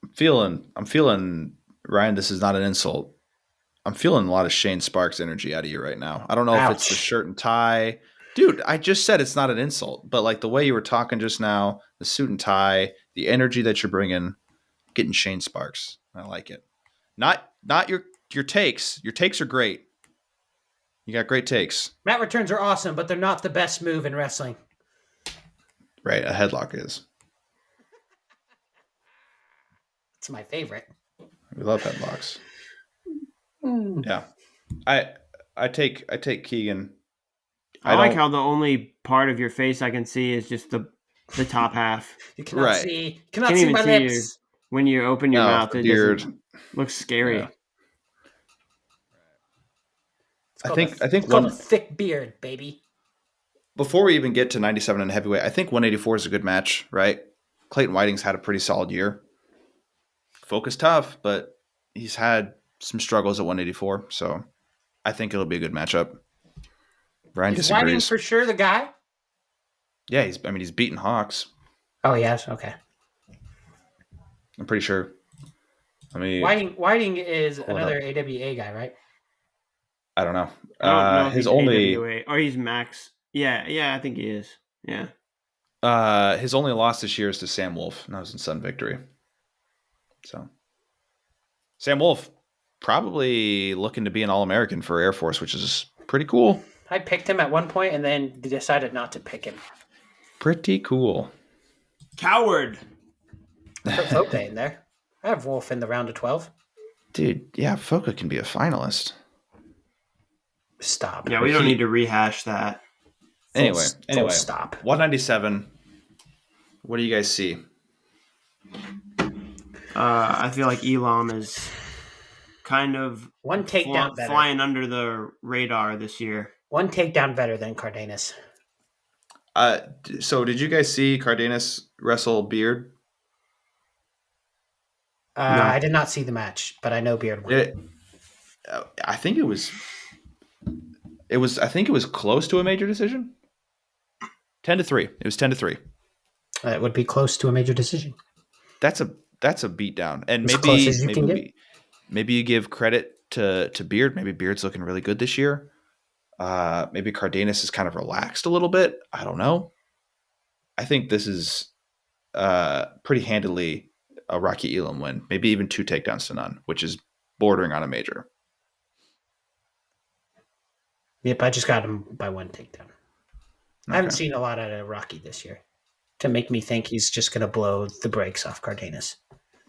I'm feeling, Ryan, this is not an insult. I'm feeling a lot of Shane Sparks energy out of you right now. I don't know if it's the Ouch. shirt and tie. Dude, I just said it's not an insult, but like the way you were talking just now, the suit and tie, the energy that you're bringing, getting Shane Sparks. I like it. Not your takes. Your takes are great. You got great takes. Mat returns are awesome, but they're not the best move in wrestling. Right, a headlock is. It's my favorite. We love headlocks. Mm. Yeah. I take Keegan. I like don't- how the only part of your face I can see is just the top half. You cannot Right. see. Cannot Can't see even my see lips. When you open your No, mouth, the it beard. doesn't look scary. Yeah. It's I called think it's called a thick beard, baby. before we even get to 97 and heavyweight, I think 184 is a good match, right? Clayton Whiting's had a pretty solid year. Focus tough, but he's had some struggles at 184, so I think it'll be a good matchup. Brian Is Whiting disagrees. for sure the guy? Yeah, he's beaten Hawks. Oh yes, okay. I'm pretty sure. Whiting is Pull it another AWA guy, right? I don't know. I don't know if His he's only AWA or he's max. Yeah, I think he is. Yeah. his only loss this year is to Sam Wolf, and that was in Sun Victory. So Sam Wolf probably looking to be an All-American for Air Force, which is pretty cool. I picked him at one point and then decided not to pick him. Pretty cool. Coward. I put Fope in there. I have Wolf in the round of 12. Dude, yeah, Foka can be a finalist. Stop. Yeah, we don't need to rehash that. Anyway, Full stop. 197. What do you guys see? I feel like Elam is kind of One takedown better. flying under the radar this year. One takedown better than Cardenas. So did you guys see Cardenas wrestle Beard? No. I did not see the match, but I know Beard won. I think it was. I think it was close to a major decision. 10-3. It was 10-3. It would be close to a major decision. That's a beatdown, and As close as you can maybe you give credit to Beard. Maybe Beard's looking really good this year. Maybe Cardenas is kind of relaxed a little bit. I don't know. I think this is pretty handily a Rocky Elam win. Maybe even 2 takedowns to none, which is bordering on a major. Yep, I just got him by one takedown. I haven't seen a lot out of Rocky this year to make me think he's just going to blow the brakes off Cardenas.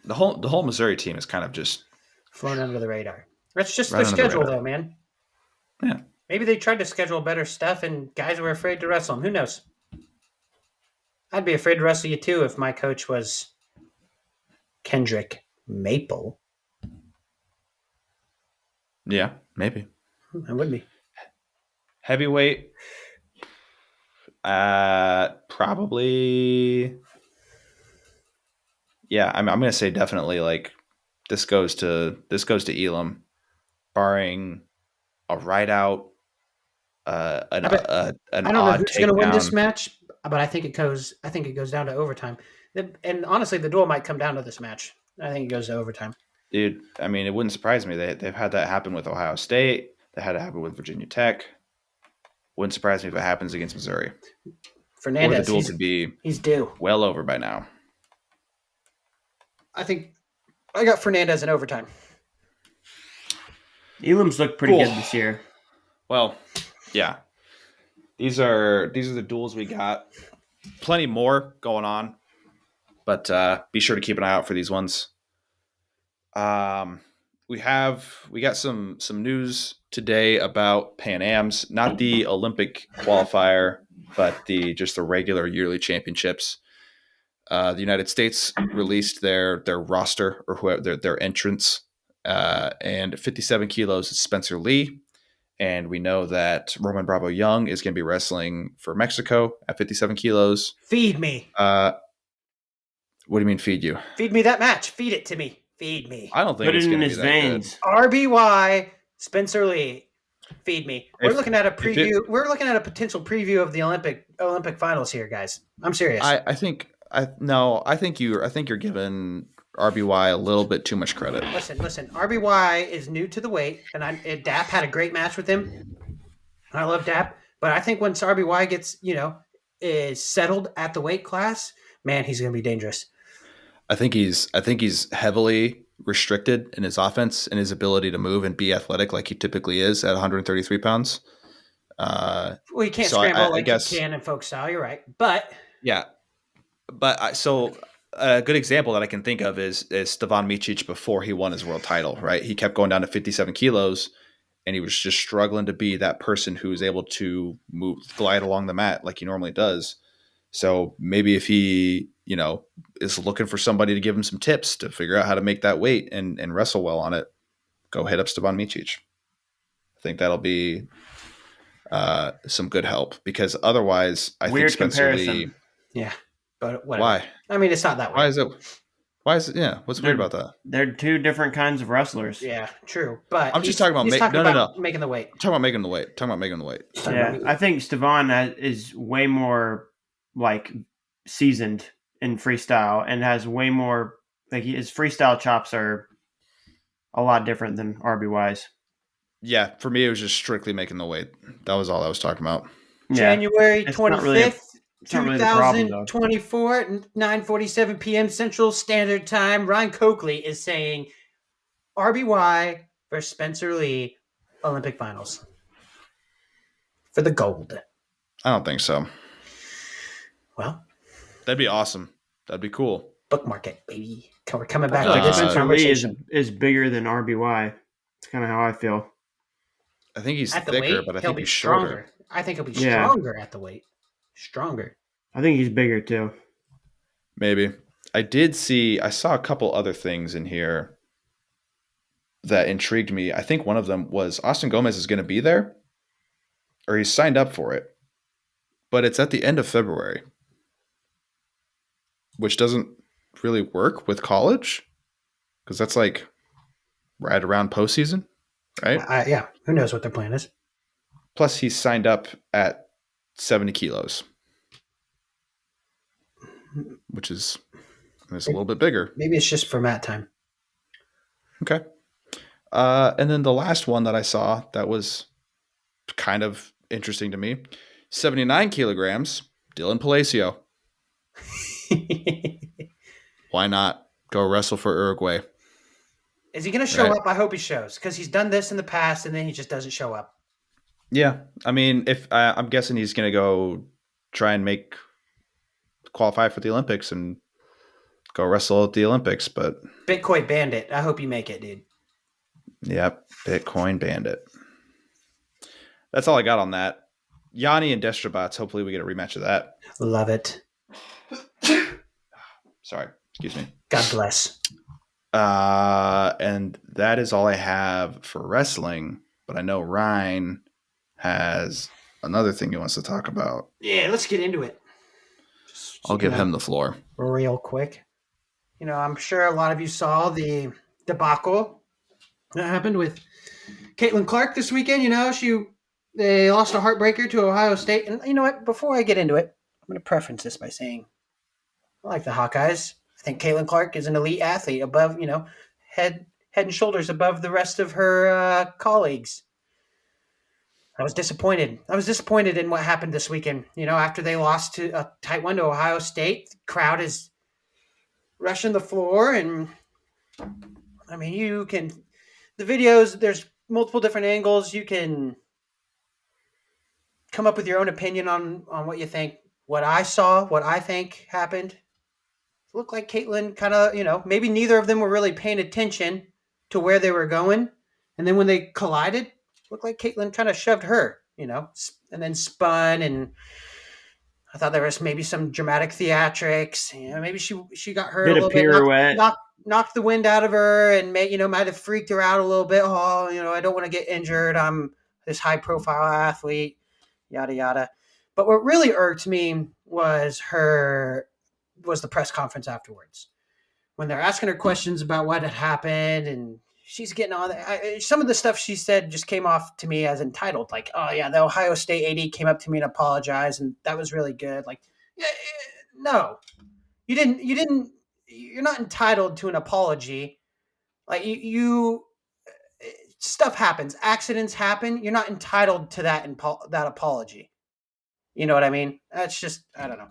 The whole Missouri team is kind of just flown under the radar. That's just Right their under the schedule, radar. though, man. Yeah. Maybe they tried to schedule better stuff and guys were afraid to wrestle them. Who knows? I'd be afraid to wrestle you too if my coach was Kendrick Maple. Yeah, maybe. I would be. Heavyweight, probably. Yeah, I'm going to say definitely. Like this goes to Elam, barring a ride out, an I don't know odd who's going to win this takedown. match, but I think it goes down to overtime. And honestly, the duel might come down to this match. I think it goes to overtime. Dude, I mean, it wouldn't surprise me. They've had that happen with Ohio State. They had it happen with Virginia Tech. Wouldn't surprise me if it happens against Missouri. Or the Fernandez, duel could be he's due. well over by now. I think I got Fernandez in overtime. Elam's looked pretty Cool. good this year. Well, yeah. These are the duels we got. Plenty more going on, but be sure to keep an eye out for these ones. Um, we got some news today about Pan-Am's, not the Olympic qualifier, but the regular yearly championships. The United States released their roster or whoever their entrants, and 57 kilos is Spencer Lee, and we know that Roman Bravo Young is going to be wrestling for Mexico at 57 kilos. Feed me. What do you mean feed you? Feed me that match. Feed it to me. Feed me. I don't think Put it it's in going to be his that veins. RBY Spencer Lee. Feed me. We're If- looking at a if it- preview. We're looking at a potential preview of the Olympic finals here, guys. I'm serious. I think you're giving RBY a little bit too much credit. Listen. RBY is new to the weight, and Dap had a great match with him. I love Dap, but I think once RBY gets is settled at the weight class, man, he's going to be dangerous. I think he's heavily restricted in his offense and his ability to move and be athletic like he typically is at 133 pounds. Well, he can't So scramble I guess he can in folk style. You're right, but yeah, but so a good example that I can think of is Stevan Micic before he won his world title. Right, he kept going down to 57 kilos, and he was just struggling to be that person who's able to glide along the mat like he normally does. So maybe if he, is looking for somebody to give him some tips to figure out how to make that weight and wrestle well on it, go hit up Stevan Micic. I think that'll be some good help, because otherwise I Weird think Spencer comparison. Lee. yeah, but whatever. Why? I mean, it's not that way. Why is it? Yeah. What's weird about that? They're two different kinds of wrestlers. Yeah, true. But I'm just talking about making the weight. I'm talking about making the weight. Yeah, I think Stevan is way more like seasoned in freestyle and has way more like his freestyle chops are a lot different than RBY's. Yeah, for me it was just strictly making the weight. That was all I was talking about. Yeah. January It's not really 25th, it's not really the problem, though. 2024 at 9:47 p.m. Central Standard Time. Ryan Coakley is saying RBY versus Spencer Lee Olympic finals for the gold. I don't think so. Well, That'd be awesome. That'd be cool. bookmark it, baby. We're coming back I feel to like this Spencer Lee conversation. is bigger than RBY. It's kind of how I feel. I think he's At the thicker, weight, but I he'll think be he's shorter. stronger. I think he'll be Yeah. stronger at the weight. Stronger. I think he's bigger too. Maybe. I saw a couple other things in here that intrigued me. I think one of them was Austin Gomez is going to be there, or he's signed up for it, but it's at the end of February, which doesn't really work with college, because that's like right around postseason, right? Yeah. Who knows what their plan is? Plus, he's signed up at 70 kilos, which is a little bit bigger. Maybe it's just for mat time. Okay. And then the last one that I saw that was kind of interesting to me, 79 kilograms, Dylan Palacio. Why not go wrestle for Uruguay? Is he going to show Right. up? I hope he shows, because he's done this in the past and then he just doesn't show up. Yeah. I mean, if I'm guessing he's going to go try and qualify for the Olympics and go wrestle at the Olympics, but Bitcoin Bandit. I hope you make it, dude. yep, Bitcoin Bandit. That's all I got on that. Yanni and Destrobots. Hopefully we get a rematch of that. Love it. Sorry. Excuse me. God bless. And that is all I have for wrestling, but I know Ryan has another thing he wants to talk about. Yeah, let's get into it. I'll give him the floor. Real quick. I'm sure a lot of you saw the debacle that happened with Caitlin Clark this weekend. They lost a heartbreaker to Ohio State. And you know what? Before I get into it, I'm going to preference this by saying I like the Hawkeyes. I think Caitlin Clark is an elite athlete, above, head and shoulders above the rest of her colleagues. I was disappointed. In what happened this weekend. After they lost to a tight one to Ohio State, the crowd is rushing the floor. And, I mean, the videos, there's multiple different angles. You can come up with your own opinion on what you think. What I saw, what I think happened, looked like Caitlyn kind of, maybe neither of them were really paying attention to where they were going. And then when they collided, looked like Caitlyn kind of shoved her, and then spun. And I thought there was maybe some dramatic theatrics. Maybe she got hurt a Did a little bit, pirouette. knocked the wind out of her, and might have freaked her out a little bit. Oh, I don't want to get injured. I'm this high profile athlete, yada yada. But what really irked me was the press conference afterwards when they're asking her questions about what had happened, and she's getting all that. Some of the stuff she said just came off to me as entitled, like, "Oh yeah, the Ohio State AD came up to me and apologized, and that was really good." Like, yeah, no, you didn't. You didn't. You're not entitled to an apology. Like you stuff happens, accidents happen. You're not entitled to that apology. You know what I mean? That's just, I don't know,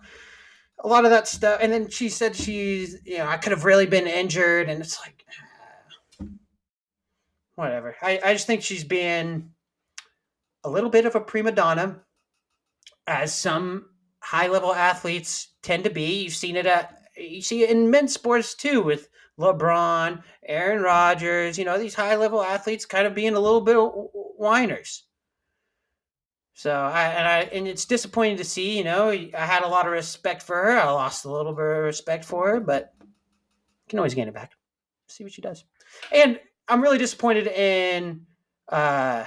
a lot of that stuff. And then she said I could have really been injured, and it's like, whatever. I just think she's being a little bit of a prima donna, as some high level athletes tend to be. You see it in men's sports too, with LeBron, Aaron Rodgers. These high level athletes kind of being a little bit of whiners. So and it's disappointing to see. I had a lot of respect for her. I lost a little bit of respect for her, but can always gain it back. See what she does. And I'm really disappointed in the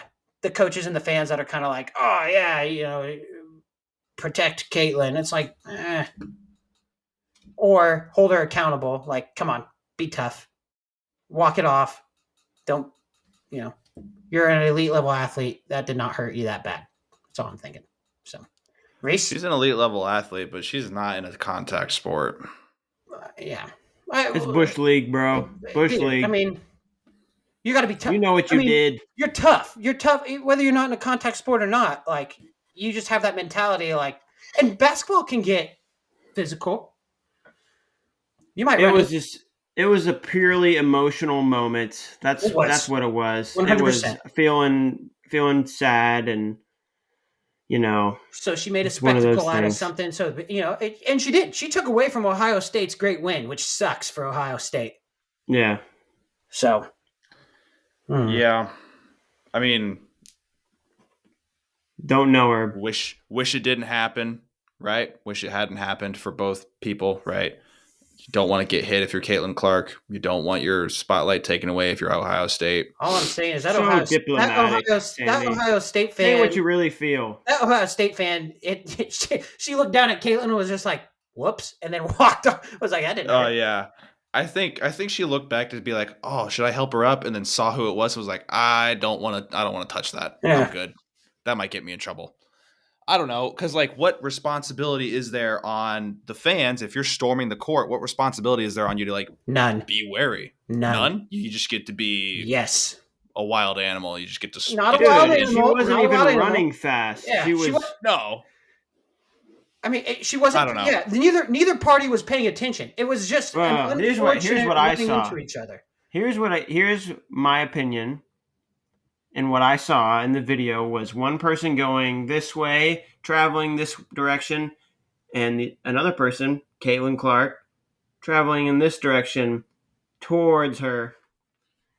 coaches and the fans that are kind of like, oh yeah, protect Caitlyn. It's like, or hold her accountable. Like, come on, be tough, walk it off. Don't, you're an elite level athlete. That did not hurt you that bad. That's all I'm thinking. So, Reese, She's an elite level athlete, but she's not in a contact sport. Yeah, It's Bush League, bro. Bush League. I mean, you got to be tough. You know what you did. You're tough. You're tough, whether you're not in a contact sport or not. Like, you just have that mentality. Like, and basketball can get physical. You might. It was a purely emotional moment. That's what it was. 100%. It was feeling sad, and So she made a spectacle out of something. So and she did. She took away from Ohio State's great win, which sucks for Ohio State. Yeah. So. Yeah, I mean, don't know her. Wish it didn't happen, right? Wish it hadn't happened for both people, right? You don't want to get hit if you're Caitlin Clark. You don't want your spotlight taken away if you're Ohio State. All I'm saying is that so Ohio State fan. Say what you really feel. That Ohio State fan, she looked down at Caitlin and was just like, "Whoops," and then walked off. I was like, "I didn't." Oh yeah. I think she looked back to be like, "Oh, should I help her up?" And then saw who it was. Was like, "I don't want to touch that. Yeah. I'm good. That might get me in trouble." I don't know, because like, what responsibility is there on the fans if you're storming the court? What responsibility is there on you to like none be wary? None. You just get to be a wild animal. You just get to not a wild animal. She wasn't even running fast. Yeah, she was no. I mean, she wasn't. I don't know. Yeah, neither party was paying attention. It was just here's what I saw. Into each other. Here's my opinion. And what I saw in the video was one person going this way, traveling this direction, and another person, Caitlin Clark, traveling in this direction towards her.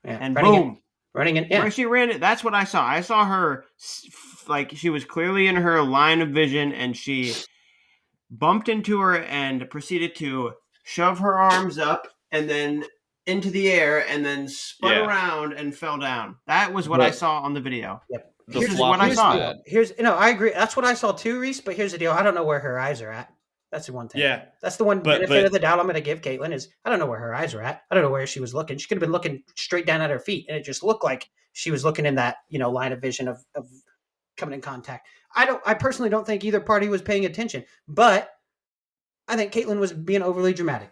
Yeah, and boom. Running in. Yeah. Where she ran it, that's what I saw. I saw her, like, she was clearly in her line of vision, and she bumped into her and proceeded to shove her arms up and then into the air and then spun around and fell down. That was what I saw on the video. Yep. Here's what I saw. I agree. That's what I saw too, Reese. But here's the deal. I don't know where her eyes are at. That's the one thing. Yeah. That's the one benefit of the doubt I'm going to give Caitlin is I don't know where her eyes are at. I don't know where she was looking. She could have been looking straight down at her feet, and it just looked like she was looking in that line of vision of coming in contact. I personally don't think either party was paying attention, but I think Caitlin was being overly dramatic.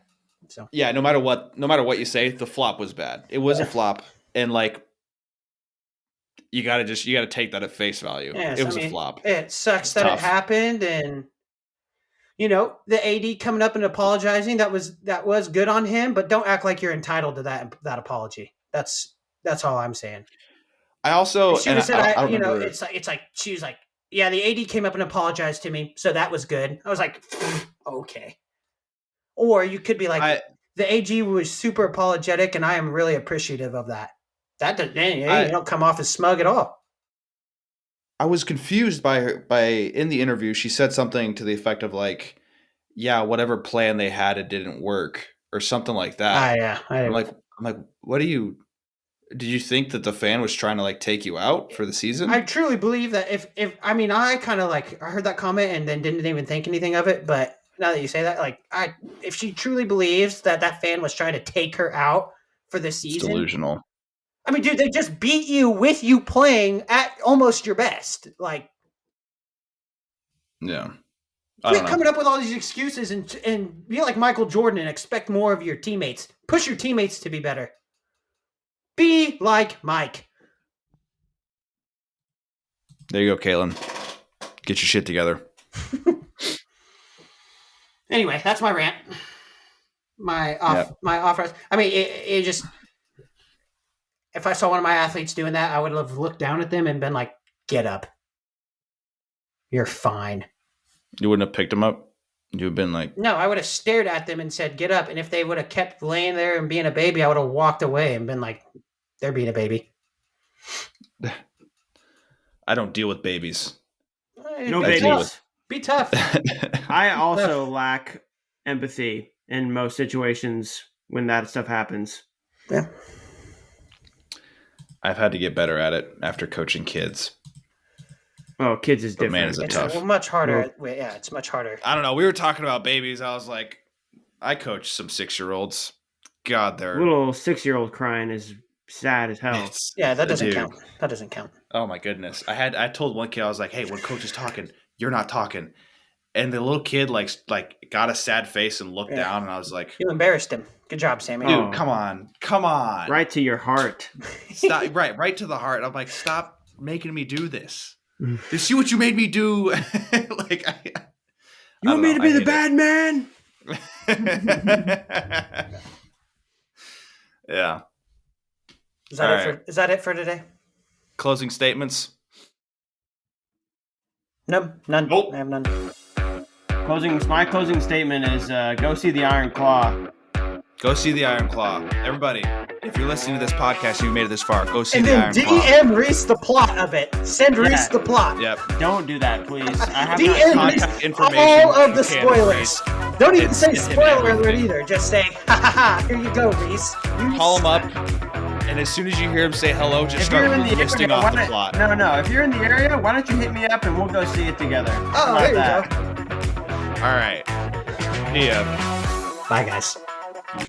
So yeah, no matter what you say, the flop was bad. It was a flop, and like you got to take that at face value. Yes, it was a flop. It sucks that it happened, and the AD coming up and apologizing, that was good on him, but don't act like you're entitled to that apology. That's all I'm saying. I also she said, I remember. It's like she was like, yeah, the AD came up and apologized to me, so that was good. I was like, okay. Or you could be like, the AG was super apologetic, and I am really appreciative of that. That doesn't, you don't come off as smug at all. I was confused by her. In the interview, she said something to the effect of like, "Yeah, whatever plan they had, it didn't work," or something like that. Yeah. I'm like, what do you? Did you think that the fan was trying to like take you out for the season? I truly believe that if I mean, I kind of like I heard that comment and then didn't even think anything of it, but now that you say that, like if she truly believes that fan was trying to take her out for the season, it's delusional. I mean, dude, they just beat you with you playing at almost your best. Like, yeah, quit coming up with all these excuses and be like Michael Jordan and expect more of your teammates. Push your teammates to be better. Be like Mike. There you go, Caitlin. Get your shit together. Anyway, that's my rant. My off. I mean, it just. If I saw one of my athletes doing that, I would have looked down at them and been like, "Get up. You're fine." You wouldn't have picked him up? You would have been like... No, I would have stared at them and said, "Get up." And if they would have kept laying there and being a baby, I would have walked away and been like, "They're being a baby." I don't deal with babies. No babies. Be tough. I also lack empathy in most situations when that stuff happens. Yeah. I've had to get better at it after coaching kids. Oh, kids is different. Man, is it tough. Well, much harder. Yeah, it's much harder. I don't know. We were talking about babies. I was like, I coach some 6-year-olds. God, they're... Little 6-year-old crying is sad as hell. Yeah, that doesn't count. That doesn't count. Oh, my goodness. I told one kid, I was like, hey, when coach is talking, you're not talking. And the little kid like got a sad face and looked down, and I was like... You embarrassed him. Good job, Sammy. Dude, come on. Right to your heart. Stop, right to the heart. I'm like, stop making me do this. You see what you made me do? Like, you want me to be the bad man? Yeah. Is that it for today? Closing statements? No, none. Nope. I have none. My closing statement is go see the Iron Claw. Go see the Iron Claw. Everybody, if you're listening to this podcast and you made it this far, go see and the Iron Claw. And then DM Reese the plot of it. Send Reese the plot. Yep. Don't do that, please. I have DM contact information. All of the spoilers. Don't even say spoiler alert either. Just say, ha ha ha, here you go, Reese. Call him up, and as soon as you hear him say hello, just start listing off the plot. No. If you're in the area, why don't you hit me up and we'll go see it together? Oh, there you go. All right. See ya. Bye, guys.